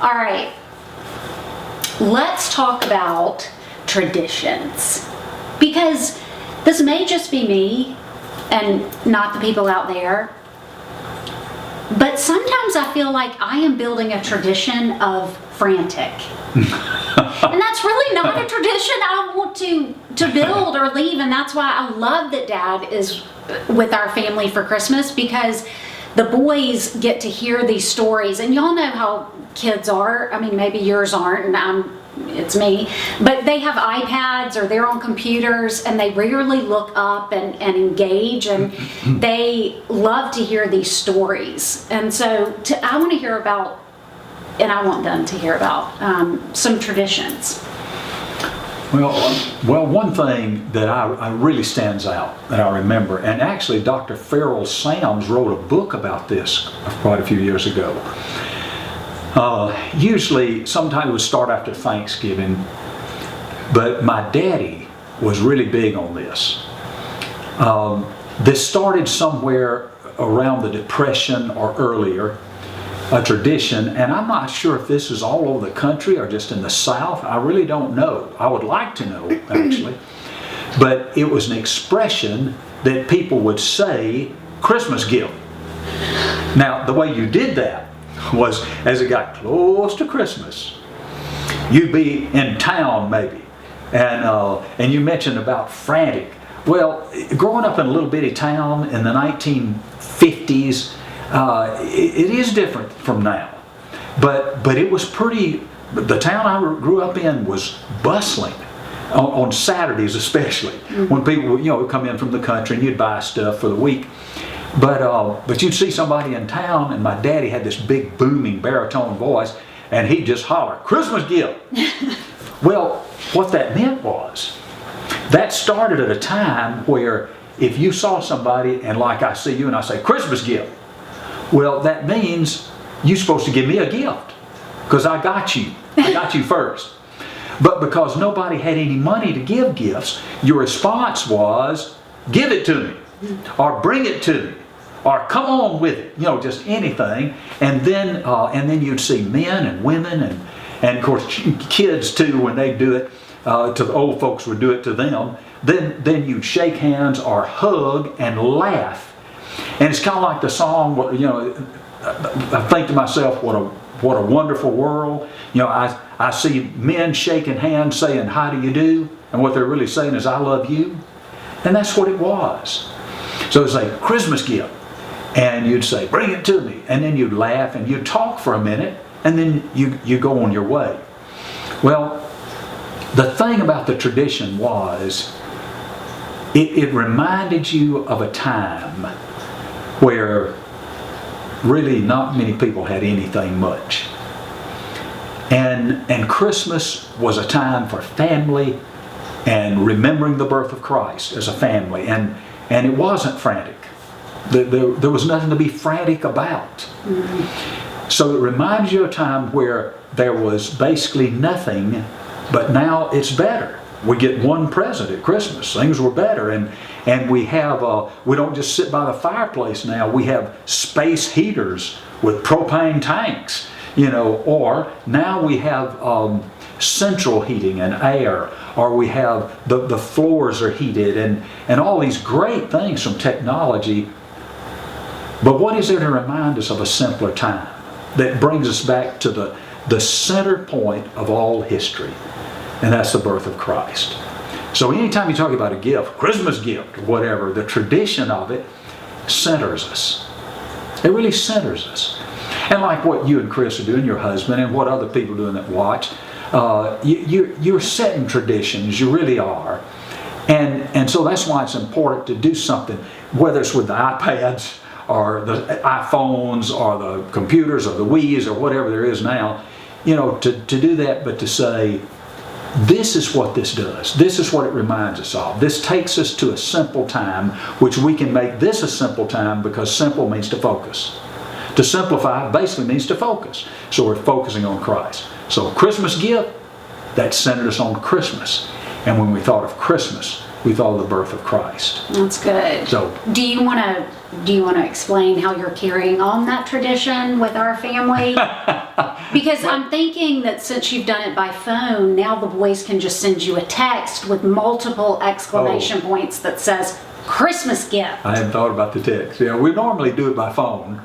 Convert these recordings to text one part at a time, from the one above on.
All right. Let's talk about traditions. Because this may just be me and not the people out there, but sometimes I feel like I am building a tradition of frantic. And that's really not a tradition I want to build or leave. And that's why I love that Dad is with our family for Christmas, because the boys get to hear these stories. And y'all know how kids are. I mean, maybe yours aren't, and it's me. But they have iPads or they're on computers, and they rarely look up and engage. And they love to hear these stories. And so I want to hear about, and I want them to hear about some traditions. Well, one thing that I really stands out that I remember, and actually Dr. Farrell Sams wrote a book about this quite a few years ago. Usually, sometimes it would start after Thanksgiving, but my daddy was really big on this. This started somewhere around the Depression or earlier, a tradition, and I'm not sure if this is all over the country or just in the South. I really don't know. I would like to know, actually. But it was an expression that people would say, Christmas gift. Now, the way you did that was as it got close to Christmas, you'd be in town maybe, and you mentioned about frantic. Well, growing up in a little bitty town in the 1950s, it is different from now, but it was pretty. The town I grew up in was bustling on Saturdays, especially when people would come in from the country and you'd buy stuff for the week. But you'd see somebody in town, and my daddy had this big booming baritone voice, and he'd just holler, "Christmas gift." Well, what that meant was that started at a time where if you saw somebody, and like I see you and I say, "Christmas gift," well, that means you're supposed to give me a gift because I got you. I got you first. But because nobody had any money to give gifts, your response was, "Give it to me," or "Bring it to me," or "Come on with it," just anything. And then you'd see men and women and of course kids too, when they do it to the old folks would do it to them. Then you'd shake hands or hug and laugh. And it's kind of like the song, I think to myself, what a wonderful world. I see men shaking hands saying, "How do you do?" And what they're really saying is, "I love you." And that's what it was. So it's like Christmas gift. And you'd say, "Bring it to me." And then you'd laugh and you'd talk for a minute, and then you go on your way. Well, the thing about the tradition was, it reminded you of a time where really not many people had anything much. And Christmas was a time for family and remembering the birth of Christ as a family. And it wasn't frantic. There was nothing to be frantic about. Mm-hmm. So it reminds you of a time where there was basically nothing, but now it's better. We get one present at Christmas. Things were better, and we have we don't just sit by the fireplace now. We have space heaters with propane tanks, or now we have central heating and air, or we have the floors are heated and all these great things from technology. But what is there to remind us of a simpler time that brings us back to the center point of all history? And that's the birth of Christ. So anytime you talk about a gift, Christmas gift, whatever, the tradition of it centers us. It really centers us. And like what you and Chris are doing, your husband, and what other people are doing that watch, you're setting traditions, you really are. And so that's why it's important to do something, whether it's with the iPads or the iPhones or the computers or the Wii's or whatever there is now, to do that, but to say, this is what this does. This is what it reminds us of. This takes us to a simple time, which we can make this a simple time because simple means to focus. To simplify basically means to focus. So we're focusing on Christ. So Christmas gift, that centered us on Christmas. And when we thought of Christmas, we thought of the birth of Christ. That's good. So, do you want to explain how you're carrying on that tradition with our family? Because I'm thinking that since you've done it by phone, now the boys can just send you a text with multiple exclamation points that says Christmas gift. I hadn't thought about the text. Yeah, we normally do it by phone.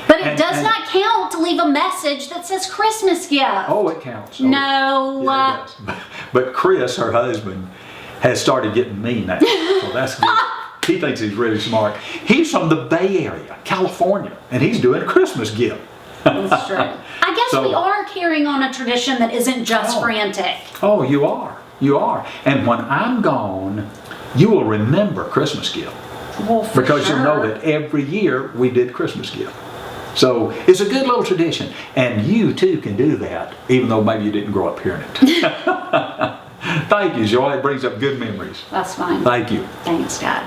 But it And- does and- not count to leave a message that says Christmas gift. Oh, it counts. Oh, No. yeah, it does. But Chris, her husband, has started getting me now. So that's good. He thinks he's really smart. He's from the Bay Area, California, and he's doing a Christmas gift. That's true. I guess So- we are carrying on a tradition that isn't just Oh. frantic. Oh, you are. You are. And when I'm gone, you will remember Christmas gift. Well, for Because sure. you'll know that every year we did Christmas gift. So it's a good little tradition. And you too can do that, even though maybe you didn't grow up hearing it. Thank you, Joy. It brings up good memories. That's fine. Thank you. Thanks, God.